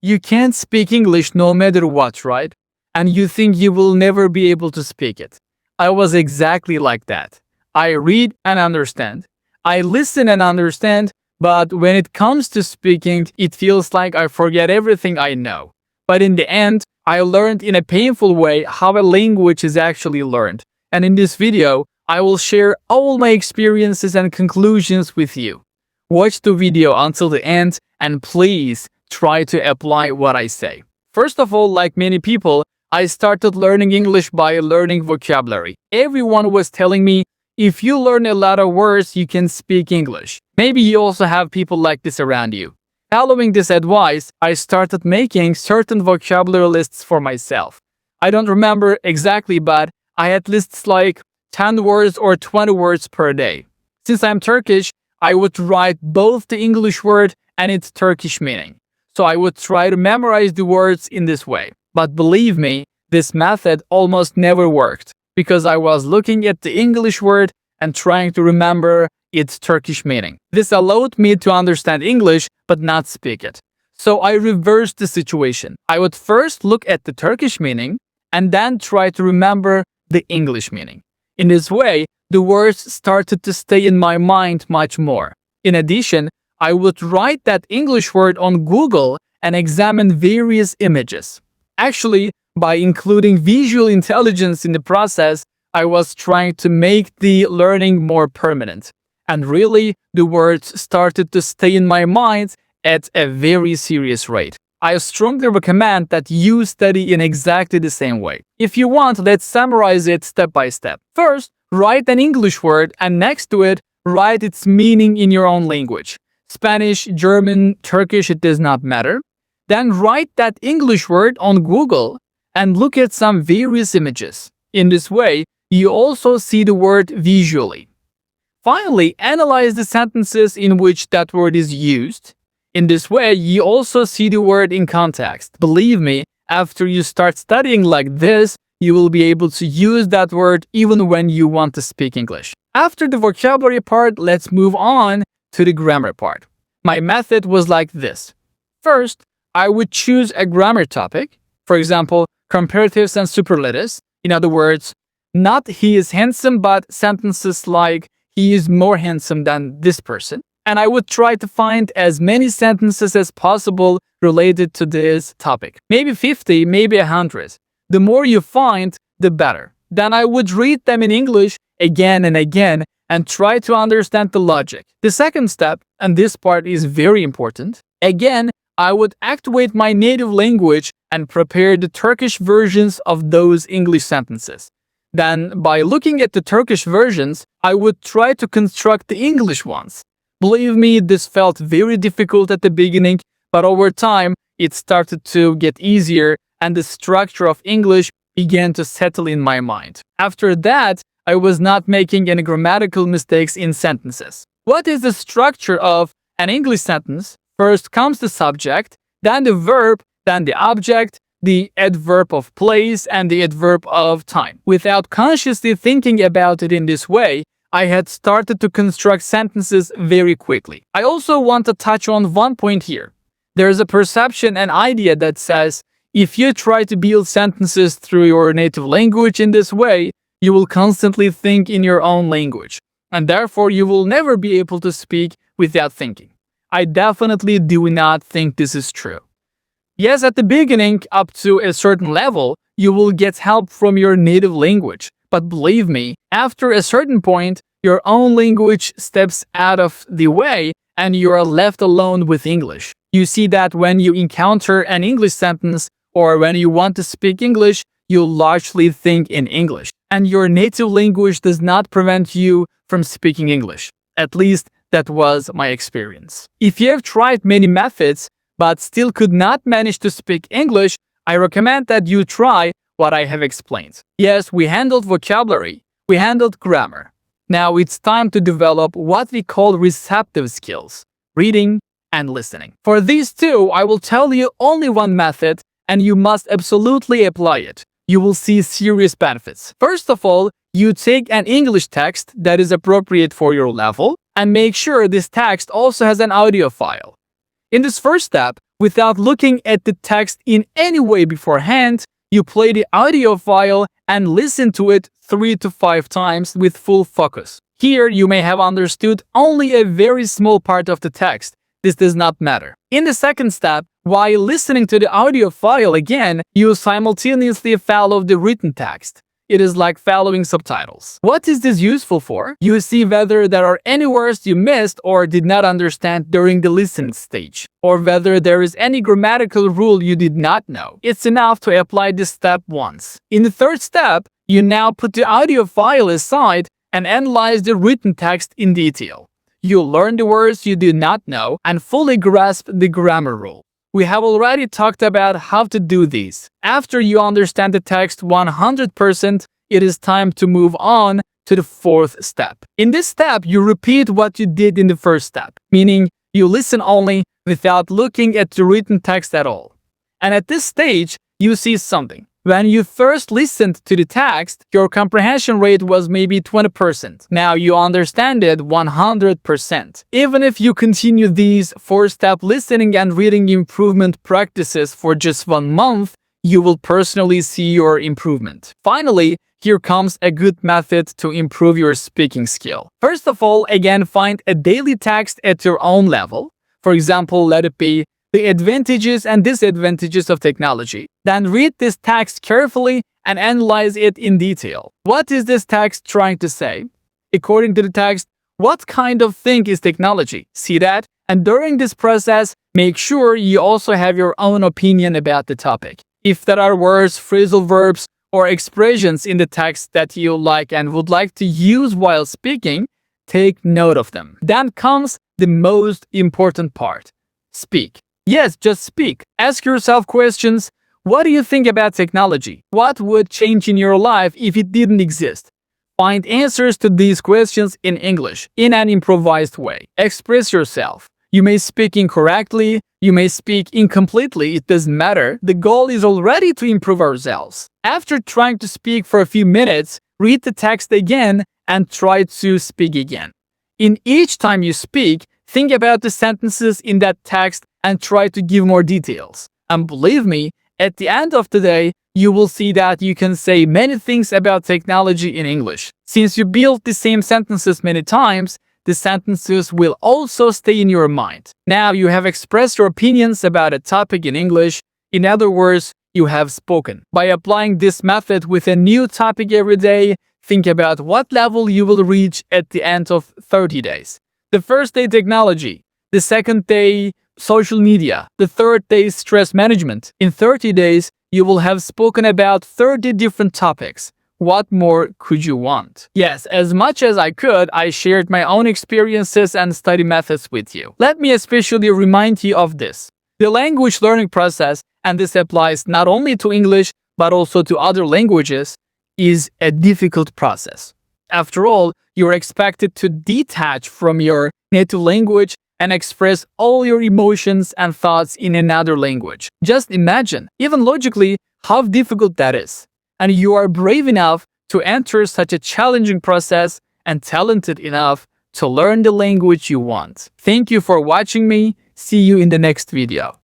You can't speak English no matter what, right? And you think you will never be able to speak it. I was exactly like that. I read and understand. I listen and understand, but when it comes to speaking, it feels like I forget everything I know. But in the end, I learned in a painful way how a language is actually learned. And in this video, I will share all my experiences and conclusions with you. Watch the video until the end and please try to apply what I say. First of all, like many people, I started learning English by learning vocabulary. Everyone was telling me, if you learn a lot of words, you can speak English. Maybe you also have people like this around you. Following this advice, I started making certain vocabulary lists for myself. I don't remember exactly, but I had lists like 10 words or 20 words per day. Since I'm Turkish, I would write both the English word and its Turkish meaning. So I would try to memorize the words in this way. But believe me, this method almost never worked because I was looking at the English word and trying to remember its Turkish meaning. This allowed me to understand English but not speak it. So I reversed the situation. I would first look at the Turkish meaning and then try to remember the English meaning. In this way, the words started to stay in my mind much more. In addition, I would write that English word on Google and examine various images. Actually, by including visual intelligence in the process, I was trying to make the learning more permanent. And really, the words started to stay in my mind at a very serious rate. I strongly recommend that you study in exactly the same way. If you want, let's summarize it step by step. First, write an English word and next to it, write its meaning in your own language. Spanish, German, Turkish, it does not matter. Then write that English word on Google and look at some various images. In this way, you also see the word visually. Finally, analyze the sentences in which that word is used. In this way, you also see the word in context. Believe me, after you start studying like this, you will be able to use that word even when you want to speak English. After the vocabulary part, let's move on to the grammar part. My method was like this. First, I would choose a grammar topic, for example, comparatives and superlatives. In other words, not he is handsome, but sentences like he is more handsome than this person. And I would try to find as many sentences as possible related to this topic. Maybe 50, maybe 100. The more you find, the better. Then I would read them in English again and again and try to understand the logic. The second step, and this part is very important, again, I would activate my native language and prepare the Turkish versions of those English sentences. Then, by looking at the Turkish versions, I would try to construct the English ones. Believe me, this felt very difficult at the beginning, but over time, it started to get easier and the structure of English began to settle in my mind. After that, I was not making any grammatical mistakes in sentences. What is the structure of an English sentence? First comes the subject, then the verb, then the object, the adverb of place, and the adverb of time. Without consciously thinking about it in this way, I had started to construct sentences very quickly. I also want to touch on one point here. There is a perception and idea that says, if you try to build sentences through your native language in this way, you will constantly think in your own language, and therefore you will never be able to speak without thinking. I definitely do not think this is true. Yes, at the beginning, up to a certain level, you will get help from your native language. But believe me, after a certain point, your own language steps out of the way and you are left alone with English. You see that when you encounter an English sentence or when you want to speak English, you largely think in English. And your native language does not prevent you from speaking English. At least, that was my experience. If you have tried many methods but still could not manage to speak English, I recommend that you try what I have explained. Yes, we handled vocabulary, we handled grammar. Now it's time to develop what we call receptive skills, reading and listening. For these two, I will tell you only one method and you must absolutely apply it. You will see serious benefits. First of all, you take an English text that is appropriate for your level and make sure this text also has an audio file. In this first step, Without looking at the text in any way beforehand, you play the audio file and listen to it 3 to 5 times with full focus. Here, you may have understood only a very small part of the text. This does not matter. In the second step, while listening to the audio file again, you simultaneously follow the written text. It is like following subtitles. What is this useful for? You see whether there are any words you missed or did not understand during the listening stage, or whether there is any grammatical rule you did not know. It's enough to apply this step once. In the third step, you now put the audio file aside and analyze the written text in detail. You learn the words you do not know and fully grasp the grammar rule. We have already talked about how to do these. After you understand the text 100%, it is time to move on to the fourth step. In this step, you repeat what you did in the first step, meaning you listen only without looking at the written text at all. And at this stage, you see something. When you first listened to the text, your comprehension rate was maybe 20%. Now you understand it 100%. Even if you continue these 4-step listening and reading improvement practices for just 1 month, you will personally see your improvement. Finally, here comes a good method to improve your speaking skill. First of all, again, find a daily text at your own level. For example, let it be the advantages and disadvantages of technology. Then read this text carefully and analyze it in detail. What is this text trying to say? According to the text, what kind of thing is technology? See that? And during this process, make sure you also have your own opinion about the topic. If there are words, phrasal verbs, or expressions in the text that you like and would like to use while speaking, take note of them. Then comes the most important part. Speak. Yes, just speak. Ask yourself questions. What do you think about technology? What would change in your life if it didn't exist? Find answers to these questions in English, in an improvised way. Express yourself. You may speak incorrectly, you may speak incompletely, it doesn't matter. The goal is already to improve ourselves. After trying to speak for a few minutes, read the text again and try to speak again. In each time you speak, think about the sentences in that text and try to give more details. And believe me, at the end of the day, you will see that you can say many things about technology in English. Since you build the same sentences many times, the sentences will also stay in your mind. Now you have expressed your opinions about a topic in English. In other words, you have spoken. By applying this method with a new topic every day, think about what level you will reach at the end of 30 days. The first day, technology. The second day, social media. The third day, stress management. In 30 days, you will have spoken about 30 different topics. What more could you want? Yes, as much as I could, I shared my own experiences and study methods with you. Let me especially remind you of this. The language learning process, and this applies not only to English, but also to other languages, is a difficult process. After all, you're expected to detach from your native language and express all your emotions and thoughts in another language. Just imagine, even logically, how difficult that is. And you are brave enough to enter such a challenging process and talented enough to learn the language you want. Thank you for watching me. See you in the next video.